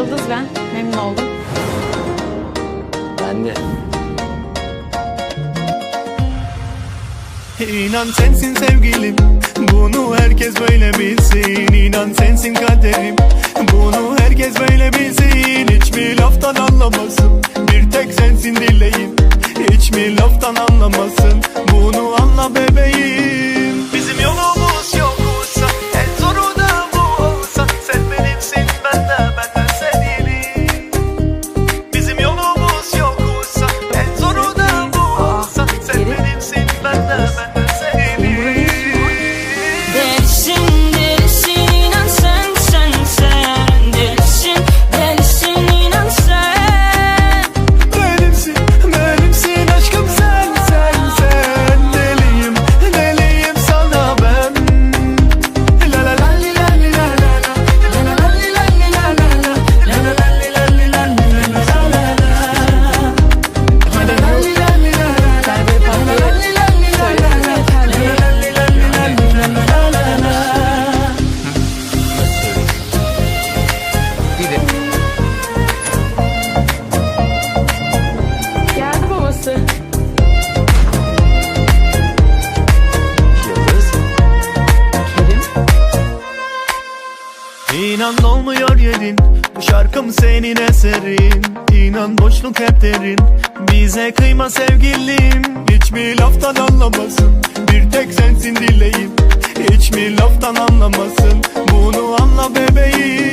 Yıldız ben. Memnun oldum. Ben de. İnan sensin sevgilim, bunu herkes böyle bilsin. İnan sensin kaderim, bunu herkes böyle bilsin. Hiç mi laftan anlamasın, bir tek sensin dileğim. Hiç mi laftan anlamasın, bunu anla bebeğim. Bizim yolumuz yoksa, en zoru da bu olsa. Sen benimsin, ben de senin. Bizim yolumuz yoksa, en zoru da bu olsa. Sen benimsin, ben de senin. Delisin, delisin, inan sen, delisin, delisin, inan sen. Benimsin aşkım sen. Deliyim, deliyim sana ben. La la la li la li la la la. La la la li la li la la la. La la la li la li la li la la la. La la la li la li la la. La la la li la li la la. La la la li la li la li la la. Bir de Geldi babası. Yıldız. Kerim. İnan olmuyor yerin, bu şarkım senin eserin. İnan boşluk hep derin, bize kıyma sevgilim. Hiç mi laftan anlamasın, bir tek sensin dileğim. Hiç mi laftan anlamasın, bunu anla bebeğim.